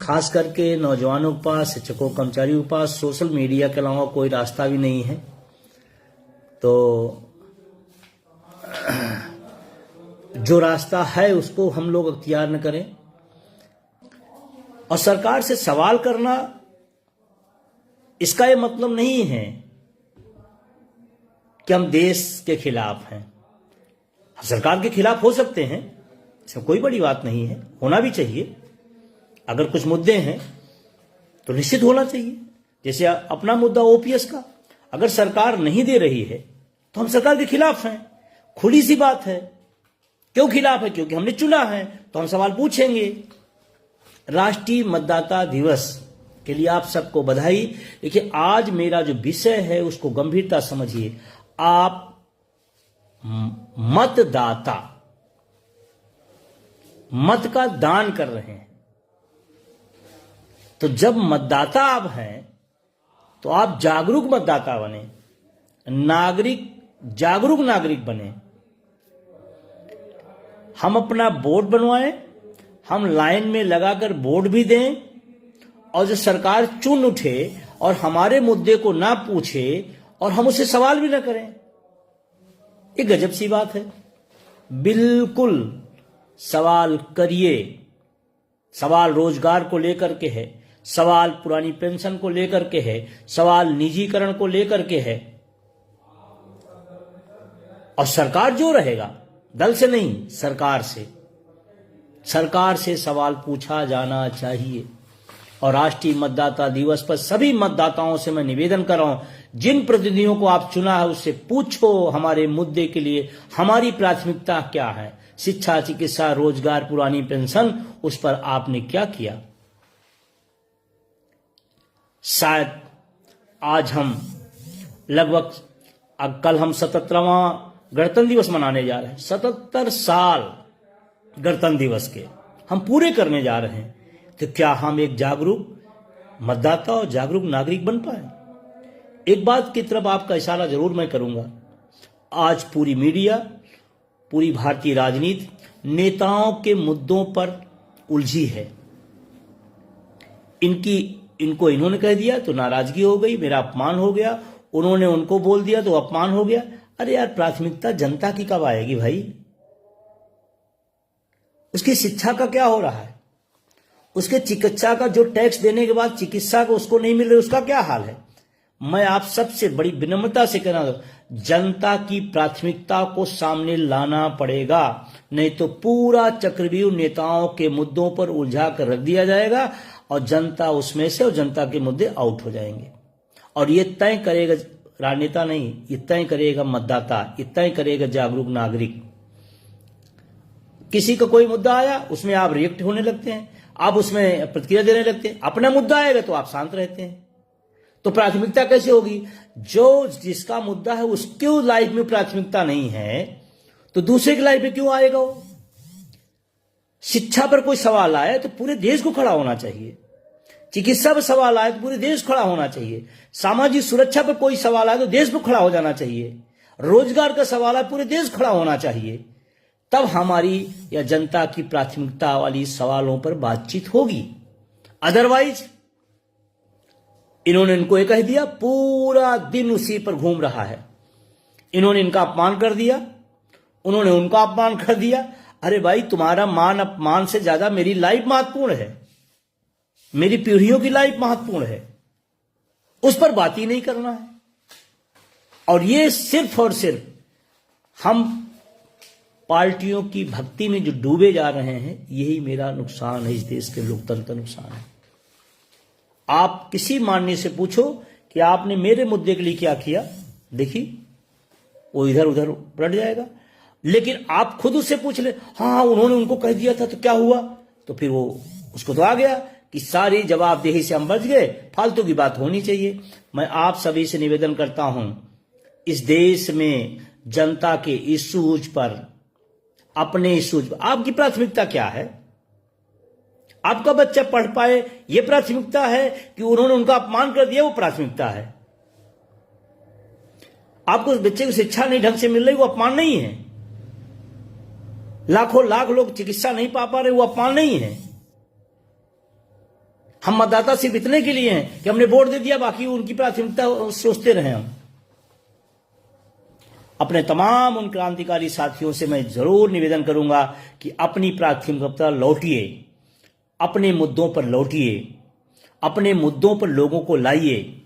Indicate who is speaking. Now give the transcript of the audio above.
Speaker 1: खास करके नौजवानों के पास, शिक्षकों कर्मचारियों के पास सोशल मीडिया के अलावा कोई रास्ता भी नहीं है। तो जो रास्ता है उसको हम लोग अख्तियार न करें। और सरकार से सवाल करना, इसका ये मतलब नहीं है कि हम देश के खिलाफ हैं। सरकार के खिलाफ हो सकते हैं, इसमें कोई बड़ी बात नहीं है, होना भी चाहिए। अगर कुछ मुद्दे हैं तो निश्चित होना चाहिए। जैसे अपना मुद्दा ओपीएस का, अगर सरकार नहीं दे रही है तो हम सरकार के खिलाफ हैं, खुली सी बात है। क्यों खिलाफ है? क्योंकि हमने चुना है, तो हम सवाल पूछेंगे। राष्ट्रीय मतदाता दिवस के लिए आप सबको बधाई। देखिए, आज मेरा जो विषय है उसको गंभीरता समझिए। आप मतदाता, मत का दान कर रहे हैं, तो जब मतदाता आप हैं तो आप जागरूक मतदाता बने, जागरूक नागरिक बने। हम अपना बोर्ड बनवाएं, हम लाइन में लगाकर वोट भी दें, और जो सरकार चुन उठे और हमारे मुद्दे को ना पूछे और हम उससे सवाल भी ना करें, ये गजब सी बात है। बिल्कुल सवाल करिए। सवाल रोजगार को लेकर के है, सवाल पुरानी पेंशन को लेकर के है, सवाल निजीकरण को लेकर के है। और सरकार जो रहेगा, दल से नहीं, सरकार से सवाल पूछा जाना चाहिए। और राष्ट्रीय मतदाता दिवस पर सभी मतदाताओं से मैं निवेदन कर रहा हूं, जिन प्रतिनिधियों को आप चुना है उससे पूछो हमारे मुद्दे के लिए हमारी प्राथमिकता क्या है। शिक्षा, चिकित्सा, रोजगार, पुरानी पेंशन, उस पर आपने क्या किया। शायद आज हम लगभग, कल हम 77वां गणतंत्र दिवस मनाने जा रहे हैं। 77 साल गणतंत्र दिवस के हम पूरे करने जा रहे हैं। तो क्या हम एक जागरूक मतदाता और जागरूक नागरिक बन पाए? एक बात की तरफ आपका इशारा जरूर मैं करूंगा। आज पूरी मीडिया, पूरी भारतीय राजनीति नेताओं के मुद्दों पर उलझी है। इनको इन्होंने कह दिया तो नाराजगी हो गई, मेरा अपमान हो गया, उन्होंने उनको बोल दिया तो अपमान हो गया। अरे यार, प्राथमिकता जनता की कब आएगी भाई? उसकी शिक्षा का क्या हो रहा है? उसके चिकित्सा का जो टैक्स देने के बाद चिकित्सा को उसको नहीं मिल रही, उसका क्या हाल है? मैं आप सबसे बड़ी विनम्रता से कहना चाहता हूं, जनता की प्राथमिकता को सामने लाना पड़ेगा, नहीं तो पूरा चक्रव्यूह नेताओं के मुद्दों पर उलझा कर रख दिया जाएगा और जनता उसमें से, और जनता के मुद्दे आउट हो जाएंगे। और ये तय करेगा राजनेता नहीं, ये तय करेगा मतदाता, ये तय करेगा जागरूक नागरिक। किसी का कोई मुद्दा आया, उसमें आप रिएक्ट होने लगते हैं, आप उसमें प्रतिक्रिया देने लगते हैं। अपना मुद्दा आएगा तो आप शांत रहते हैं। तो प्राथमिकता कैसे होगी? जो जिसका मुद्दा है उसके लाइफ में प्राथमिकता नहीं है तो दूसरे की लाइफ में क्यों आएगा वो? शिक्षा पर कोई सवाल आए तो पूरे देश को खड़ा होना चाहिए। चिकित्सा पर सवाल आए तो पूरे देश खड़ा होना चाहिए। सामाजिक सुरक्षा पर कोई सवाल आए तो देश को खड़ा हो जाना चाहिए। रोजगार का सवाल आए पूरे देश खड़ा होना चाहिए। तब हमारी या जनता की प्राथमिकता वाली सवालों पर बातचीत होगी। अदरवाइज इन्होंने इनको ये कह दिया, पूरा दिन उसी पर घूम रहा है। इन्होंने इनका अपमान कर दिया, उन्होंने उनका अपमान कर दिया। अरे भाई, तुम्हारा मान अपमान से ज्यादा मेरी लाइफ महत्वपूर्ण है, मेरी पीढ़ियों की लाइफ महत्वपूर्ण है, उस पर बात ही नहीं करना है। और ये सिर्फ और सिर्फ हम पार्टियों की भक्ति में जो डूबे जा रहे हैं, यही मेरा नुकसान है, इस देश के लोकतंत्र का नुकसान है। आप किसी माननीय से पूछो कि आपने मेरे मुद्दे के लिए क्या किया, देखिए वो इधर उधर पलट जाएगा। लेकिन आप खुद उससे पूछ ले, हाँ उन्होंने उनको कह दिया था तो क्या हुआ, तो फिर वो उसको तो आ गया कि सारी जवाबदेही से हम बच गए। फालतू की बात होनी चाहिए। मैं आप सभी से निवेदन करता हूं, इस देश में जनता के इश्यूज पर, अपने इश्यूज पर आपकी प्राथमिकता क्या है? आपका बच्चा पढ़ पाए ये प्राथमिकता है कि उन्होंने उनका अपमान कर दिया, वो प्राथमिकता है? आपको उस बच्चे को शिक्षा नहीं ढंग से मिल रही, वो अपमान नहीं है? लाखों लाख लोग चिकित्सा नहीं पा रहे, वो अपमान नहीं है? हम मतदाता सिर्फ इतने के लिए हैं कि हमने वोट दे दिया, बाकी उनकी प्राथमिकता सोचते रहे हम। अपने तमाम उन क्रांतिकारी साथियों से मैं जरूर निवेदन करूंगा कि अपनी प्राथमिकता लौटिए, अपने मुद्दों पर लौटिए, अपने मुद्दों पर लोगों को लाइए।